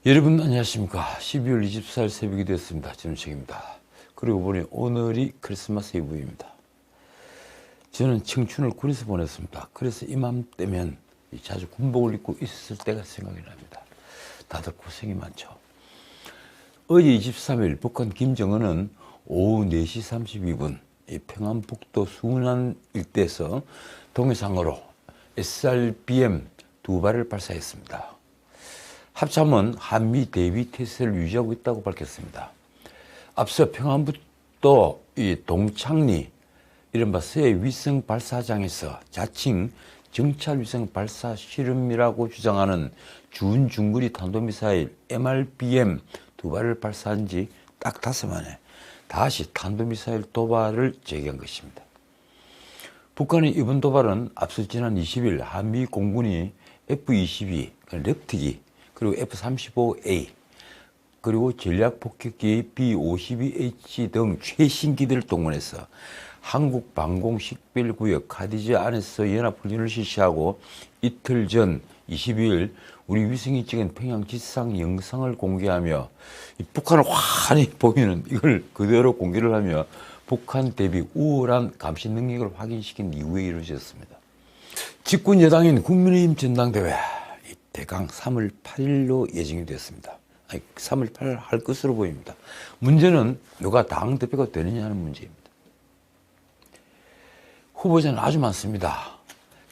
여러분 안녕하십니까. 12월 24일 새벽이 되었습니다. 저는 책입니다. 그리고 보니 오늘이 크리스마스 이브입니다. 저는 청춘을 군에서 보냈습니다. 그래서 이맘때면 자주 군복을 입고 있었을 때가 생각이 납니다. 다들 고생이 많죠. 어제 23일 북한 김정은은 오후 4시 32분 평안북도 순안 일대에서 동해상으로 SRBM 2발을 발사했습니다. 합참은 한미 대비 태세를 유지하고 있다고 밝혔습니다. 앞서 평안북도 동창리 이른바 새 위성 발사장에서 자칭 정찰 위성 발사 실험이라고 주장하는 준중거리 탄도미사일 MRBM 2발을 발사한 지 딱 5 만에 다시 탄도미사일 도발을 재개한 것입니다. 북한의 이번 도발은 앞서 지난 20일 한미 공군이 F-22 랩트기 그리고 F-35A 그리고 전략폭격기 B-52H 등 최신 기들을 동원해서 한국 방공식별구역 카디즈 안에서 연합훈련을 실시하고 이틀 전 22일 우리 위성이 찍은 평양 지상 영상을 공개하며 북한을 환히 보이는 이걸 그대로 공개를 하며 북한 대비 우월한 감시 능력을 확인시킨 이후에 이루어졌습니다. 집권 여당인 국민의힘 전당대회 대강 3월 8일로 예정이 되었습니다. 3월 8일 할 것으로 보입니다. 문제는 누가 당대표가 되느냐 하는 문제입니다. 후보자는 아주 많습니다.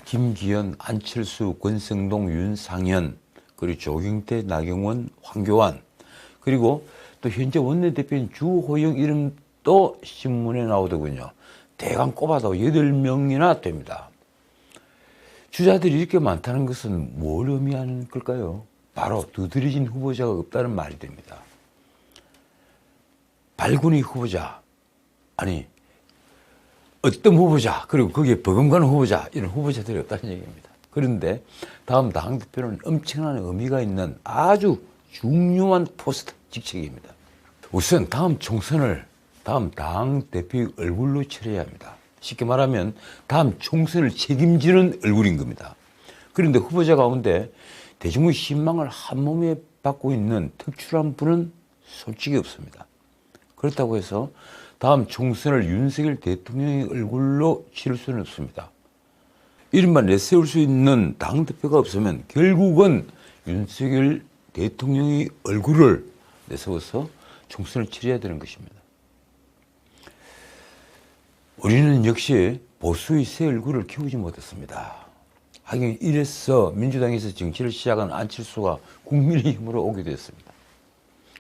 김기현, 안철수, 권성동, 윤상현, 그리고 조경태, 나경원, 황교안, 그리고 또 현재 원내대표인 주호영 이름도 신문에 나오더군요. 대강 꼽아도 8명이나 됩니다. 주자들이 이렇게 많다는 것은 뭘 의미하는 걸까요? 바로 두드러진 후보자가 없다는 말이 됩니다. 발군의 후보자, 아니 어떤 후보자, 그리고 거기에 버금가는 후보자, 이런 후보자들이 없다는 얘기입니다. 그런데 다음 당대표는 엄청난 의미가 있는 아주 중요한 포스트 직책입니다. 우선 다음 총선을 다음 당대표의 얼굴로 치러야 합니다. 쉽게 말하면 다음 총선을 책임지는 얼굴인 겁니다. 그런데 후보자 가운데 대중의 신망을 한몸에 받고 있는 특출한 분은 솔직히 없습니다. 그렇다고 해서 다음 총선을 윤석열 대통령의 얼굴로 치를 수는 없습니다. 이른바 내세울 수 있는 당대표가 없으면 결국은 윤석열 대통령의 얼굴을 내세워서 총선을 치러야 되는 것입니다. 우리는 역시 보수의 새 얼굴을 키우지 못했습니다. 하긴 이래서 민주당에서 정치를 시작한 안철수가 국민의힘으로 오게 됐습니다.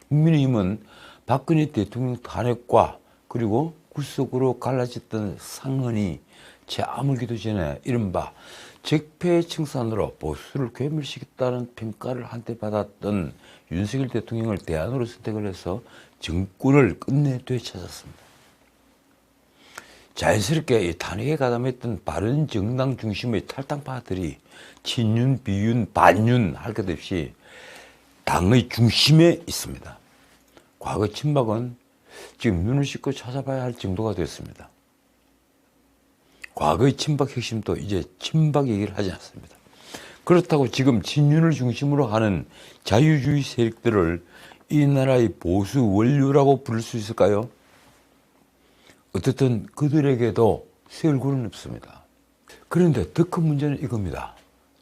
국민의힘은 박근혜 대통령 탄핵과 그리고 구석으로 갈라졌던 상흔이 채 아물기도 전에 이른바 적폐청산으로 보수를 괴멸시켰다는 평가를 한때 받았던 윤석열 대통령을 대안으로 선택을 해서 정권을 끝내 되찾았습니다. 자연스럽게 탄핵에 가담했던 바른정당 중심의 탈당파들이 친윤, 비윤, 반윤 할 것 없이 당의 중심에 있습니다. 과거 친박은 지금 눈을 씻고 찾아봐야 할 정도가 됐습니다. 과거의 친박 핵심도 이제 친박 얘기를 하지 않습니다. 그렇다고 지금 친윤을 중심으로 하는 자유주의 세력들을 이 나라의 보수 원류라고 부를 수 있을까요? 어쨌든 그들에게도 새 얼굴은 없습니다. 그런데 더 큰 문제는 이겁니다.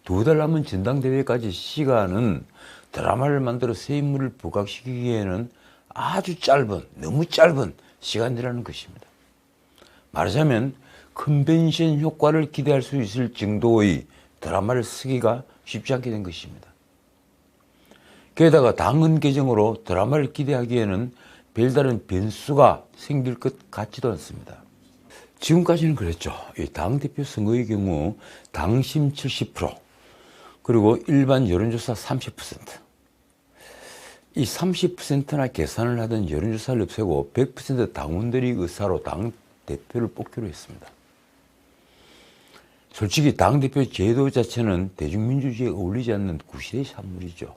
2달 남은 전당대회까지 시간은 드라마를 만들어 새 인물을 부각시키기에는 아주 짧은, 너무 짧은 시간이라는 것입니다. 말하자면 컨벤션 효과를 기대할 수 있을 정도의 드라마를 쓰기가 쉽지 않게 된 것입니다. 게다가 당헌 개정으로 드라마를 기대하기에는 별다른 변수가 생길 것 같지도 않습니다. 지금까지는 그랬죠. 이 당대표 선거의 경우 당심 70%, 그리고 일반 여론조사 30%. 이 30%나 계산을 하던 여론조사를 없애고 100% 당원들의 의사로 당대표를 뽑기로 했습니다. 솔직히 당대표 제도 자체는 대중민주주의에 어울리지 않는 구시대의 산물이죠.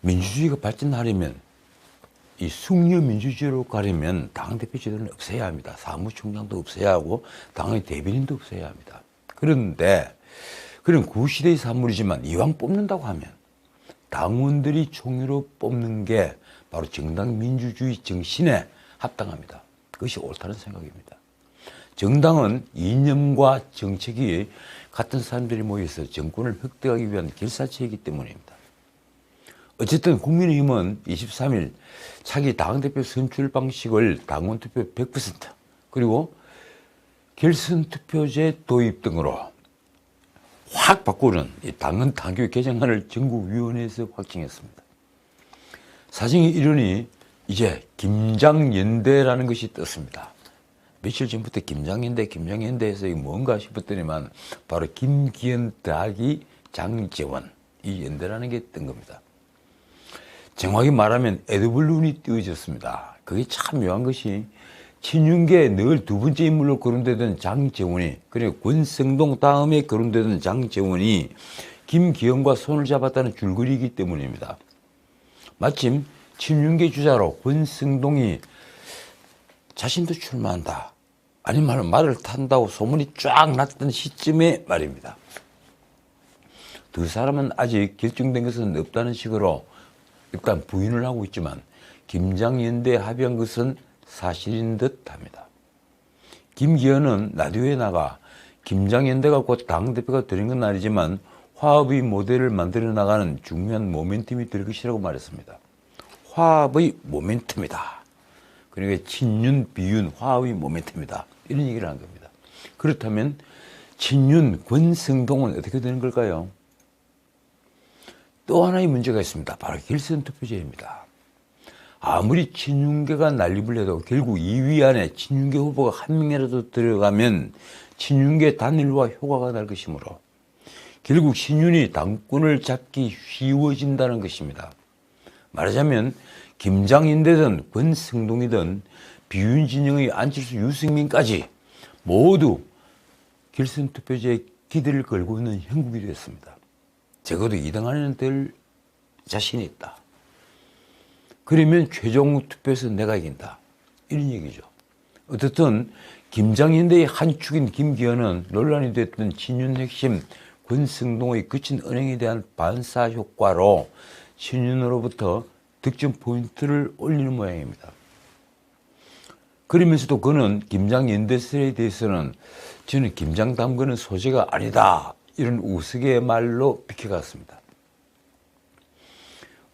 민주주의가 발전하려면 이 숙려 민주주의로 가려면 당대표 제도는 없애야 합니다. 사무총장도 없애야 하고 당의 대변인도 없애야 합니다. 그런데 그런 구시대의 산물이지만 이왕 뽑는다고 하면 당원들이 총회로 뽑는 게 바로 정당 민주주의 정신에 합당합니다. 그것이 옳다는 생각입니다. 정당은 이념과 정책이 같은 사람들이 모여서 정권을 획득하기 위한 결사체이기 때문입니다. 어쨌든 국민의힘은 23일 차기 당대표 선출 방식을 당원투표 100% 그리고 결선투표제 도입 등으로 확 바꾸는 당헌 당규 개정안을 전국위원회에서 확정했습니다. 사정이 이러니 이제 김장연대라는 것이 떴습니다. 며칠 전부터 김장연대에서 이게 뭔가 싶었더니만 바로 김기현 더하기 장제원 이 연대라는 게 뜬 겁니다. 정확히 말하면 에드블룬이 띄워졌습니다. 그게 참 묘한 것이 친윤계에 늘 두 번째 인물로 거론되던 장제원이 그리고 권성동 다음에 거론되던 장제원이 김기현과 손을 잡았다는 줄거리이기 때문입니다. 마침 친윤계 주자로 권성동이 자신도 출마한다 아니면 말을 탄다고 소문이 쫙 났던 시점의 말입니다. 두 사람은 아직 결정된 것은 없다는 식으로 일단 부인을 하고 있지만 김장연대에 합의한 것은 사실인 듯 합니다. 김기현은 라디오에 나가 김장연대가 곧 당대표가 되는 건 아니지만 화합의 모델을 만들어 나가는 중요한 모멘텀이 될 것이라고 말했습니다. 화합의 모멘텀이다. 그러니까 친윤, 비윤, 화합의 모멘텀이다. 이런 얘기를 한 겁니다. 그렇다면 친윤, 권성동은 어떻게 되는 걸까요? 또 하나의 문제가 있습니다. 바로 결선투표제입니다. 아무리 친윤계가 난립을 해도 결국 2위 안에 친윤계 후보가 한 명이라도 들어가면 친윤계 단일화 효과가 날 것이므로 결국 친윤이 당권을 잡기 쉬워진다는 것입니다. 말하자면 김장연대든 권성동이든 비윤 진영의 안철수, 유승민까지 모두 결선투표제에 기대를 걸고 있는 형국이 됐습니다. 적어도 2등 안에는 될 자신이 있다. 그러면 최종 투표에서 내가 이긴다. 이런 얘기죠. 어쨌든 김장연대의 한 축인 김기현은 논란이 됐던 친윤 핵심 권성동의 거친 언행에 대한 반사 효과로 친윤으로부터 득점 포인트를 올리는 모양입니다. 그러면서도 그는 김장연대설에 대해서는 저는 김장 담그는 소재가 아니다. 이런 우스갯말로 비켜갔습니다.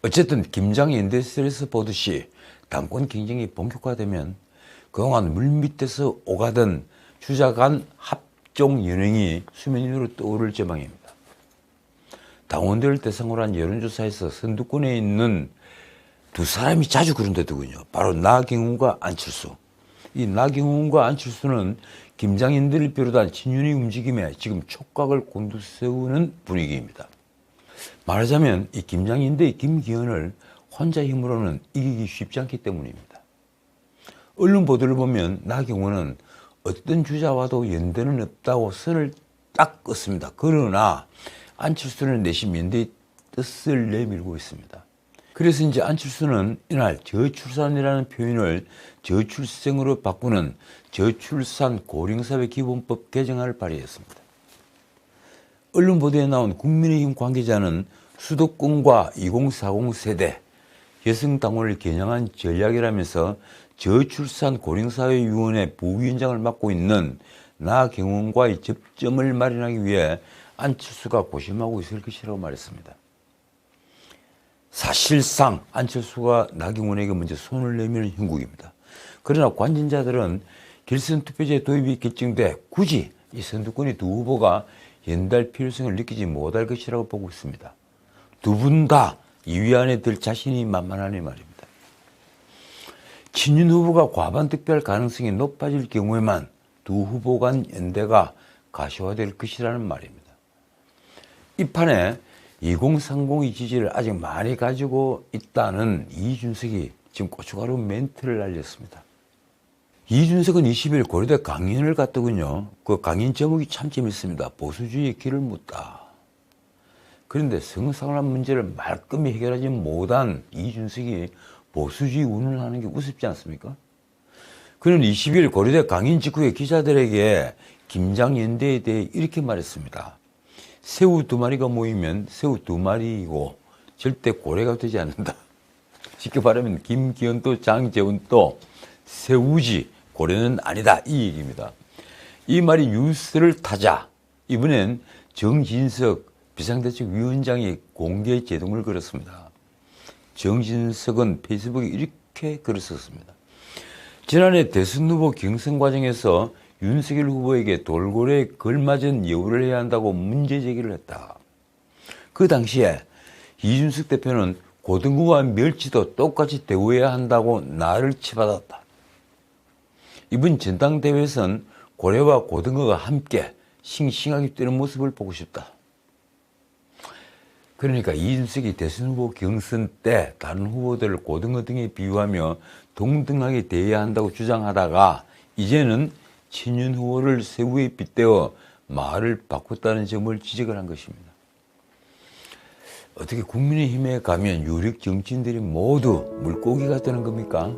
어쨌든 김장연대설에서 보듯이 당권 경쟁이 본격화되면 그동안 물밑에서 오가던 주자 간 합종 연행이 수면 위로 떠오를 전망입니다. 당원들을 대상으로 한 여론조사에서 선두권에 있는 두 사람이 자주 거론되더군요. 바로 나경원과 안철수. 이 나경원과 안철수는 김장연대를 비롯한 친윤의 움직임에 지금 촉각을 곤두세우는 분위기입니다. 말하자면 이 김장연대의 김기현을 혼자 힘으로는 이기기 쉽지 않기 때문입니다. 언론 보도를 보면 나경원은 어떤 주자와도 연대는 없다고 선을 딱 껐습니다. 그러나 안철수는 내심 연대의 뜻을 내밀고 있습니다. 그래서 이제 안철수는 이날 저출산이라는 표현을 저출생으로 바꾸는 저출산 고령사회 기본법 개정안을 발의했습니다. 언론 보도에 나온 국민의힘 관계자는 수도권과 2040 세대 여성 당원을 겨냥한 전략이라면서 저출산 고령사회위원회 부위원장을 맡고 있는 나경원과의 접점을 마련하기 위해 안철수가 고심하고 있을 것이라고 말했습니다. 사실상 안철수가 나경원에게 먼저 손을 내미는 형국입니다. 그러나 관전자들은 결선투표제 도입이 결정돼 굳이 이 선두권의 두 후보가 연대할 필요성을 느끼지 못할 것이라고 보고 있습니다. 두 분 다 2위 안에 들 자신이 만만하니 말입니다. 친윤 후보가 과반 득표할 가능성이 높아질 경우에만 두 후보 간 연대가 가시화될 것이라는 말입니다. 이 판에 2030의 지지를 아직 많이 가지고 있다는 이준석이 지금 고춧가루 멘트를 날렸습니다. 이준석은 20일 고려대 강연을 갔더군요. 그 강연 제목이 참 재밌습니다. 보수주의의 길을 묻다. 그런데 성상납 문제를 말끔히 해결하지 못한 이준석이 보수주의 운운하는 게 우습지 않습니까? 그는 20일 고려대 강연 직후에 기자들에게 김장연대에 대해 이렇게 말했습니다. 새우 두 마리가 모이면 새우 두 마리이고 절대 고래가 되지 않는다. 쉽게 말하면 김기현도 장제원도 세우지 고래는 아니다, 이 얘기입니다. 이 말이 뉴스를 타자 이번엔 정진석 비상대책위원장이 공개 제동을 걸었습니다. 정진석은 페이스북에 이렇게 글을 썼습니다. 지난해 대선 후보 경선 과정에서 윤석열 후보에게 돌고래에 걸맞은 예우를 해야 한다고 문제 제기를 했다. 그 당시에 이준석 대표는 고등어와 멸치도 똑같이 대우해야 한다고 나를 치받았다. 이번 전당대회에선 고래와 고등어가 함께 싱싱하게 뛰는 모습을 보고 싶다. 그러니까 이준석이 대선 후보 경선 때 다른 후보들을 고등어 등에 비유하며 동등하게 대해야 한다고 주장하다가 이제는 친윤 후보를 세우에 빗대어 말을 바꿨다는 점을 지적을 한 것입니다. 어떻게 국민의힘에 가면 유력 정치인들이 모두 물고기가 되는 겁니까?